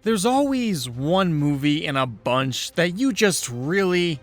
There's always one movie in a bunch that you just really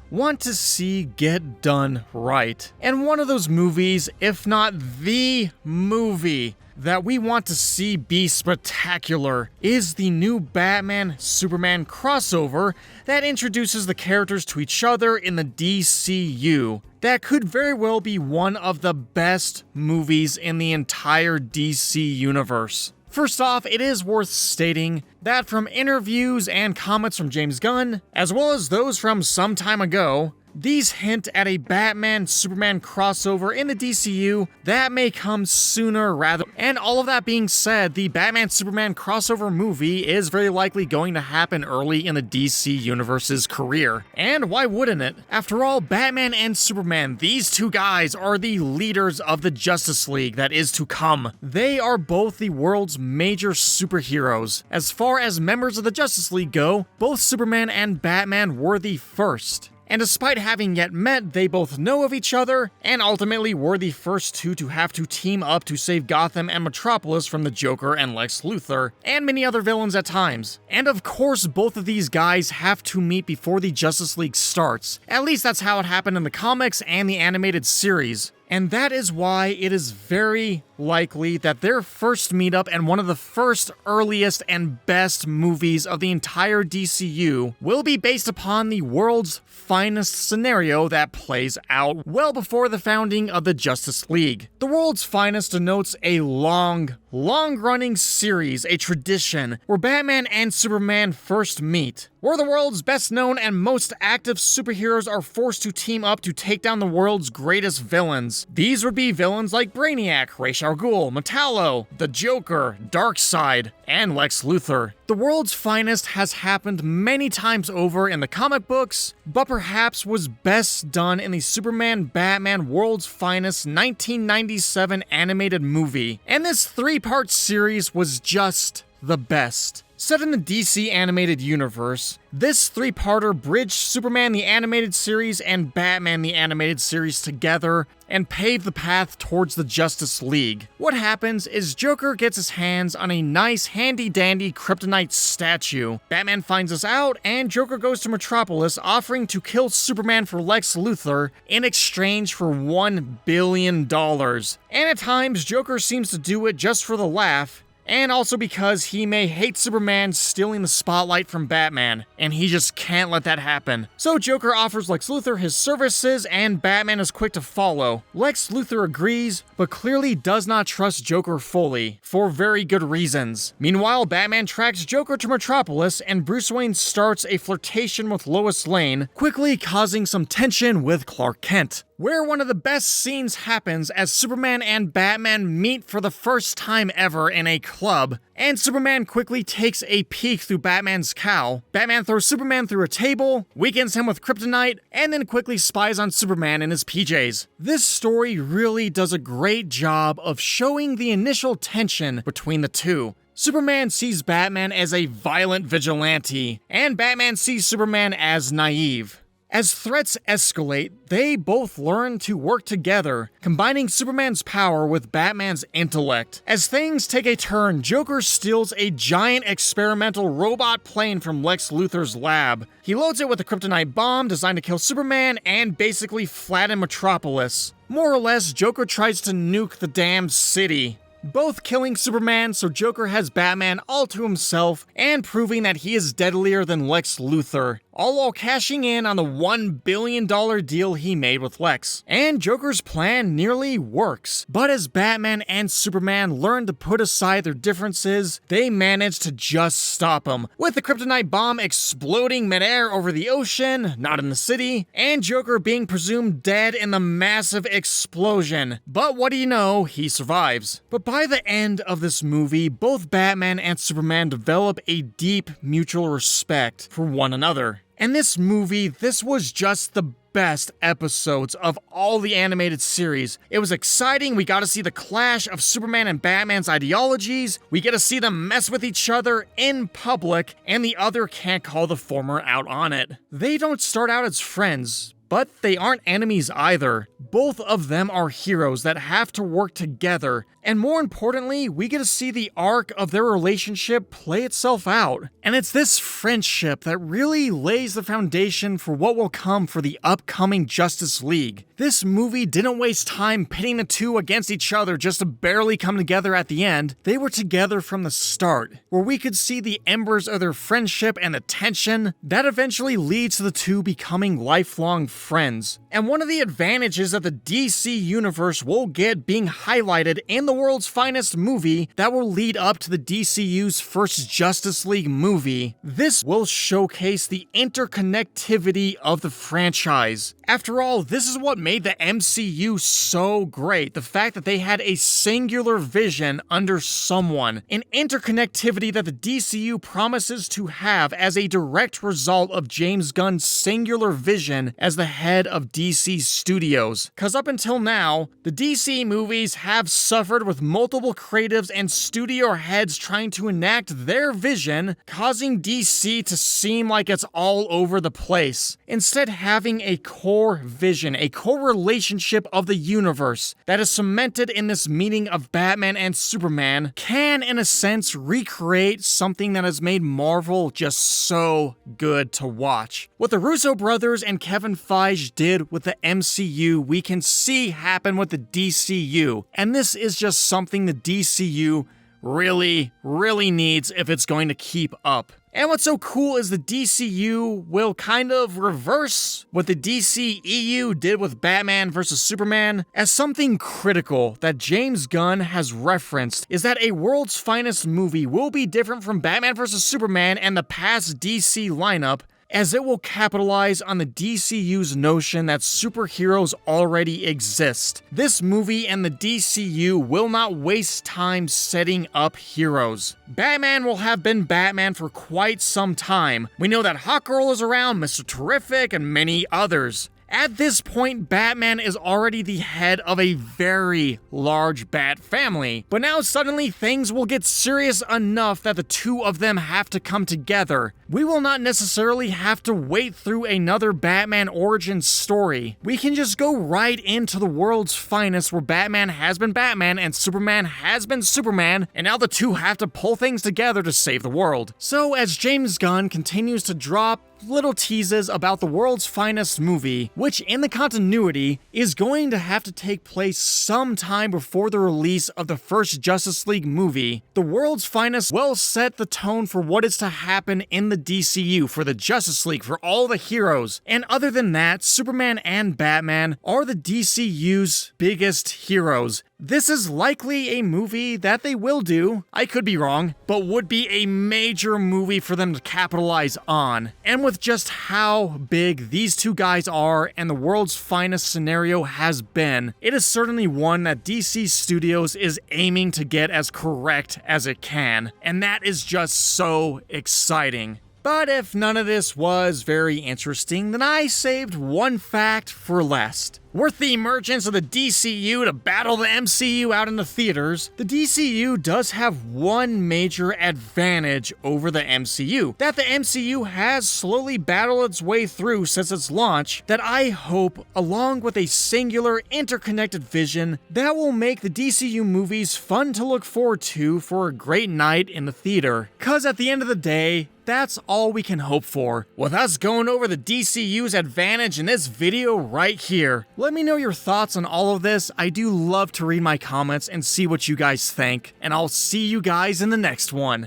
want to see get done right. And one of those movies, if not the movie that we want to see be spectacular, is the new Batman-Superman crossover that introduces the characters to each other in the DCU. That could very well be one of the best movies in the entire DC universe. First off, it is worth stating that from interviews and comments from James Gunn, as well as those from some time ago, these hint at a Batman-Superman crossover in the DCU that may come sooner rather. And all of that being said, the Batman-Superman crossover movie is very likely going to happen early in the DC Universe's career. And why wouldn't it? After all, Batman and Superman, these two guys are the leaders of the Justice League that is to come. They are both the world's major superheroes. As far as members of the Justice League go, both Superman and Batman were the first. And despite having yet met, they both know of each other, and ultimately were the first two to have to team up to save Gotham and Metropolis from the Joker and Lex Luthor, and many other villains at times. And of course, both of these guys have to meet before the Justice League starts. At least that's how it happened in the comics and the animated series. And that is why it is very likely that their first meetup and one of the first, earliest, and best movies of the entire DCU will be based upon the world's finest scenario that plays out well before the founding of the Justice League. The world's finest denotes a long-running series, a tradition, where Batman and Superman first meet, where the world's best-known and most active superheroes are forced to team up to take down the world's greatest villains. These would be villains like Brainiac, Ra's al Ghul, Metallo, the Joker, Darkseid, and Lex Luthor. The world's finest has happened many times over in the comic books, but perhaps was best done in the Superman-Batman World's Finest 1997 animated movie. And this three-part series was just the best. Set in the DC animated universe, this three-parter bridged Superman the Animated Series and Batman the Animated Series together and paved the path towards the Justice League. What happens is Joker gets his hands on a nice handy-dandy kryptonite statue. Batman finds this out, and Joker goes to Metropolis offering to kill Superman for Lex Luthor in exchange for $1 billion. And at times, Joker seems to do it just for the laugh, and also because he may hate Superman stealing the spotlight from Batman, and he just can't let that happen. So Joker offers Lex Luthor his services, and Batman is quick to follow. Lex Luthor agrees, but clearly does not trust Joker fully, for very good reasons. Meanwhile, Batman tracks Joker to Metropolis, and Bruce Wayne starts a flirtation with Lois Lane, quickly causing some tension with Clark Kent, where one of the best scenes happens as Superman and Batman meet for the first time ever in a club, and Superman quickly takes a peek through Batman's cowl. Batman throws Superman through a table, weakens him with kryptonite, and then quickly spies on Superman in his PJs. This story really does a great job of showing the initial tension between the two. Superman sees Batman as a violent vigilante, and Batman sees Superman as naive. As threats escalate, they both learn to work together, combining Superman's power with Batman's intellect. As things take a turn, Joker steals a giant experimental robot plane from Lex Luthor's lab. He loads it with a kryptonite bomb designed to kill Superman and basically flatten Metropolis. More or less, Joker tries to nuke the damn city, both killing Superman, so Joker has Batman all to himself and proving that he is deadlier than Lex Luthor, all while cashing in on the $1 billion deal he made with Lex. And Joker's plan nearly works, but as Batman and Superman learn to put aside their differences, they manage to just stop him, with the kryptonite bomb exploding midair over the ocean, not in the city, and Joker being presumed dead in the massive explosion. But what do you know, he survives. But by the end of this movie, both Batman and Superman develop a deep mutual respect for one another. And this movie, this was just the best episodes of all the animated series. It was exciting. We got to see the clash of Superman and Batman's ideologies. We get to see them mess with each other in public, and the other can't call the former out on it. They don't start out as friends, but they aren't enemies either. Both of them are heroes that have to work together, and more importantly, we get to see the arc of their relationship play itself out. And it's this friendship that really lays the foundation for what will come for the upcoming Justice League. This movie didn't waste time pitting the two against each other just to barely come together at the end. They were together from the start, where we could see the embers of their friendship and the tension that eventually leads to the two becoming lifelong friends. And one of the advantages that the DC universe will get being highlighted in the world's finest movie that will lead up to the DCU's first Justice League movie, this will showcase the interconnectivity of the franchise. After all, this is what made the MCU so great, the fact that they had a singular vision under someone, an interconnectivity that the DCU promises to have as a direct result of James Gunn's singular vision as the head of DC Studios. Cause up until now, the DC movies have suffered with multiple creatives and studio heads trying to enact their vision, causing DC to seem like it's all over the place. Instead, having a core vision, a core relationship of the universe that is cemented in this meeting of Batman and Superman can, in a sense, recreate something that has made Marvel just so good to watch. What the Russo brothers and Kevin Feige did with the MCU, we can see happen with the DCU, and this is just something the DCU really needs if it's going to keep up. And what's so cool is the DCU will kind of reverse what the DCEU did with Batman vs. Superman, as something critical that James Gunn has referenced is that a world's finest movie will be different from Batman vs. Superman and the past DC lineup, as it will capitalize on the DCU's notion that superheroes already exist. This movie and the DCU will not waste time setting up heroes. Batman will have been Batman for quite some time. We know that Hawkgirl is around, Mr. Terrific, and many others. At this point, Batman is already the head of a very large Bat family, but now suddenly things will get serious enough that the two of them have to come together. We will not necessarily have to wait through another Batman origin story. We can just go right into the world's finest, where Batman has been Batman and Superman has been Superman, and now the two have to pull things together to save the world. So as James Gunn continues to drop little teases about the world's finest movie, which in the continuity is going to have to take place sometime before the release of the first Justice League movie, the world's finest will set the tone for what is to happen in the DCU, for the Justice League, for all the heroes. And other than that, Superman and Batman are the DCU's biggest heroes. This is likely a movie that they will do, I could be wrong, but would be a major movie for them to capitalize on. And with just how big these two guys are and the world's finest scenario has been, it is certainly one that DC Studios is aiming to get as correct as it can. And that is just so exciting. But if none of this was very interesting, then I saved one fact for last. With the emergence of the DCU to battle the MCU out in the theaters, the DCU does have one major advantage over the MCU that the MCU has slowly battled its way through since its launch, that I hope, along with a singular interconnected vision, that will make the DCU movies fun to look forward to for a great night in the theater. Cause at the end of the day, that's all we can hope for. With us going over the DCU's advantage in this video right here. Let me know your thoughts on all of this. I do love to read my comments and see what you guys think. And I'll see you guys in the next one.